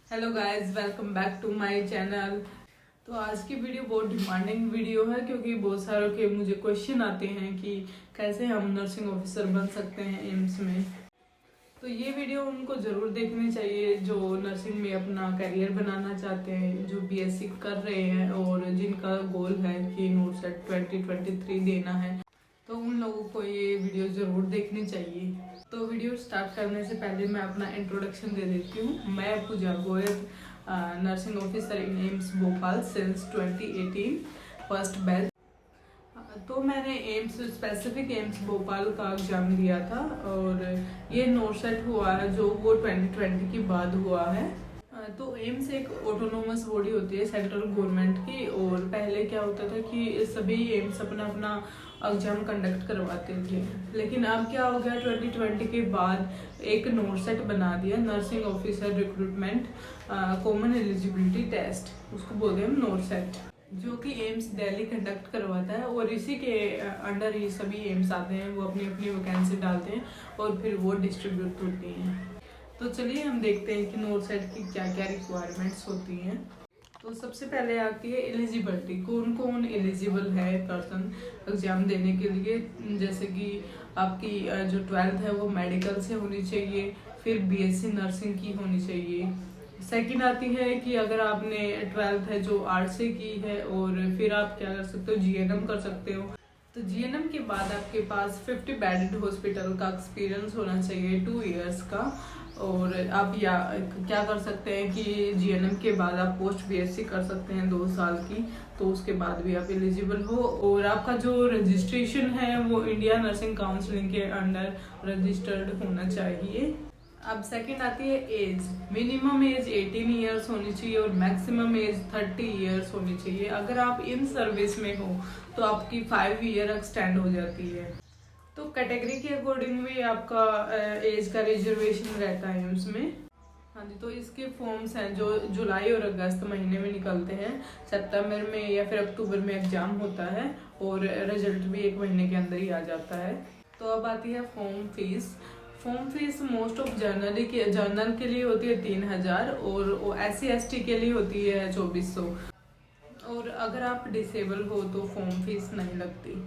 Hello guys, welcome back to my channel. तो आज की वीडियो बहुत डिमांडिंग वीडियो है क्योंकि बहुत सारों के मुझे क्वेश्चन आते हैं कि कैसे हम नर्सिंग ऑफिसर बन सकते हैं एम्स में। तो ये वीडियो उनको ज़रूर देखनी चाहिए जो नर्सिंग में अपना करियर बनाना चाहते हैं, जो बीएससी कर रहे हैं और जिनका गोल है कि नोटसेट 2023 देना है। तो उन लोगों को ये वीडियो ज़रूर देखनी चाहिए। तो वीडियो स्टार्ट करने से पहले मैं अपना इंट्रोडक्शन दे देती हूँ। मैं Puja Goyal, nursing officer in AIIMS Bhopal since 2018 first batch. तो मैंने एम्स स्पेसिफिक एम्स भोपाल का एग्जाम दिया था और ये नोटसेट हुआ है जो वो 2020 के बाद हुआ है। तो एम्स एक ऑटोनोमस बॉडी होती है सेंट्रल गवर्नमेंट की, और पहले क्या होता था कि सभी एम्स अपना अपना एग्जाम कंडक्ट करवाते थे। लेकिन अब क्या हो गया, 2020 के बाद एक नोटसेट बना दिया, nursing officer recruitment common eligibility test, उसको बोलते हैं हम नोटसेट, जो कि एम्स दिल्ली कंडक्ट करवाता है। और इसी के अंडर ही सभी एम्स आते हैं, वो अपनी अपनी वैकेंसी डालते हैं और फिर वो डिस्ट्रीब्यूट होती हैं। तो चलिए हम देखते हैं कि नोटसेट की क्या क्या रिक्वायरमेंट्स होती हैं। तो सबसे पहले आती है एलिजिबिलिटी, कौन कौन एलिजिबल है पर्सन एग्जाम देने के लिए। जैसे कि आपकी जो 12th है वो मेडिकल से होनी चाहिए, फिर बीएससी नर्सिंग की होनी चाहिए। सेकंड आती है कि अगर आपने 12th है जो आर्ट से की है, और फिर आप क्या कर सकते हो, जीएनएम कर सकते हो। तो जीएनएम के बाद आपके पास 50 बेडेड हॉस्पिटल का एक्सपीरियंस होना चाहिए 2 इयर्स का। और आप या क्या कर सकते हैं कि जीएनएम के बाद आप पोस्ट बीएससी कर सकते हैं 2 साल की, तो उसके बाद भी आप एलिजिबल हो। और आपका जो रजिस्ट्रेशन है वो इंडिया नर्सिंग काउंसिलिंग के अंडर रजिस्टर्ड होना चाहिए। अब सेकंड आती है एज, मिनिमम एज 18 ईयर्स होनी चाहिए और मैक्सिमम एज 30 ईयर्स होनी चाहिए। अगर आप इन सर्विस में हो तो आपकी 5 ईयर एक्सटेंड हो जाती है। तो कैटेगरी के अकॉर्डिंग भी आपका एज का रिजर्वेशन रहता है उसमें। हाँ जी, तो इसके फॉर्म्स हैं जो जुलाई और अगस्त महीने में निकलते हैं, सितंबर में या फिर अक्टूबर में एग्जाम होता है और रिजल्ट भी 1 महीने के अंदर ही आ जाता है। तो अब आती है form fees. Form fees most of journal के लिए होती है 3000 और SC/ST के लिए होती है 2400। और अगर आप डिसेबल हो तो फॉर्म फीस नहीं लगती।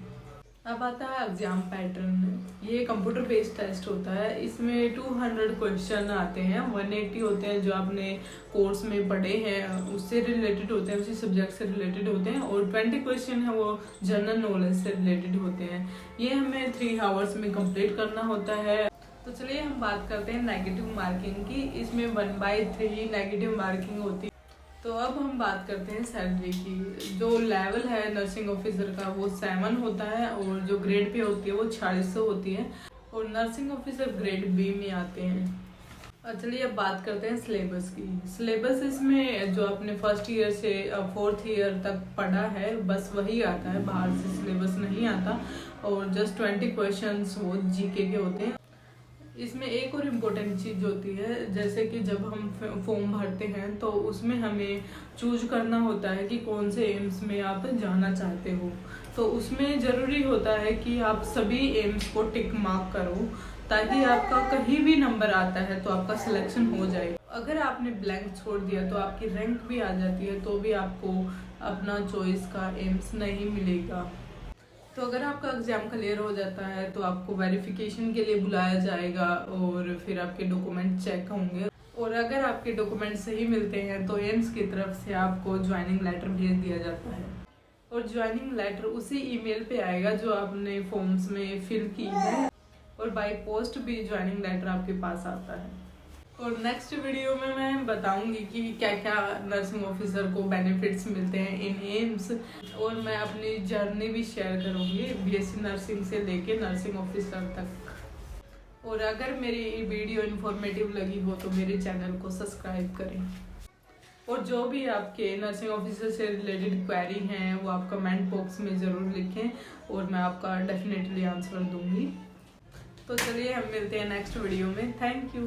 अब आता है एग्जाम पैटर्न। ये कंप्यूटर बेस्ड टेस्ट होता है, इसमें 200 क्वेश्चन आते हैं, 180 होते हैं जो आपने कोर्स में पढ़े हैं उससे रिलेटेड होते हैं, उसी सब्जेक्ट से रिलेटेड होते हैं, और 20 क्वेश्चन है वो जनरल नॉलेज से रिलेटेड होते हैं। ये हमें 3 आवर्स में कंप्लीट करना होता है। तो चलिए हम बात करते हैं नेगेटिव मार्किंग की। इसमें 1/3 नेगेटिव मार्किंग होती है। तो अब हम बात करते हैं सैलरी की। जो लेवल है नर्सिंग ऑफिसर का वो 7 होता है, और जो ग्रेड पे होती है वो 4600 होती है, और नर्सिंग ऑफिसर ग्रेड बी में आते हैं। चलिए अब बात करते हैं सिलेबस की। सिलेबस इसमें जो आपने फर्स्ट ईयर से 4th ईयर तक पढ़ा है बस वही आता है, बाहर से सिलेबस नहीं आता। और जस्ट 20 क्वेश्चन वो जीके के होते हैं। इसमें एक और इम्पोर्टेंट चीज़ होती है, जैसे कि जब हम फॉर्म भरते हैं तो उसमें हमें चूज करना होता है कि कौन से एम्स में आप जाना चाहते हो। तो उसमें ज़रूरी होता है कि आप सभी एम्स को टिक मार्क करो, ताकि आपका कहीं भी नंबर आता है तो आपका सिलेक्शन हो जाए। अगर आपने ब्लैंक छोड़ दिया तो आपकी रैंक भी आ जाती है, तो भी आपको अपना चॉइस का एम्स नहीं मिलेगा। तो अगर आपका एग्जाम क्लियर हो जाता है तो आपको वेरिफिकेशन के लिए बुलाया जाएगा, और फिर आपके डॉक्यूमेंट चेक होंगे, और अगर आपके डॉक्यूमेंट सही मिलते हैं तो एम्स की तरफ से आपको ज्वाइनिंग लेटर भेज दिया जाता है। और ज्वाइनिंग लेटर उसी ईमेल पे आएगा जो आपने फॉर्म्स में फिल की है, और बाय पोस्ट भी ज्वाइनिंग लेटर आपके पास आता है। और नेक्स्ट वीडियो में मैं बताऊंगी कि क्या क्या नर्सिंग ऑफिसर को बेनिफिट्स मिलते हैं इन एम्स, और मैं अपनी जर्नी भी शेयर करूंगी बीएससी नर्सिंग से लेके नर्सिंग ऑफिसर तक। और अगर मेरी वीडियो इन्फॉर्मेटिव लगी हो तो मेरे चैनल को सब्सक्राइब करें। और जो भी आपके नर्सिंग ऑफिसर से रिलेटेड क्वेरी हैं वो आप कमेंट बॉक्स में ज़रूर लिखें, और मैं आपका डेफिनेटली आंसर दूंगी। तो चलिए हम मिलते हैं नेक्स्ट वीडियो में। Thank you.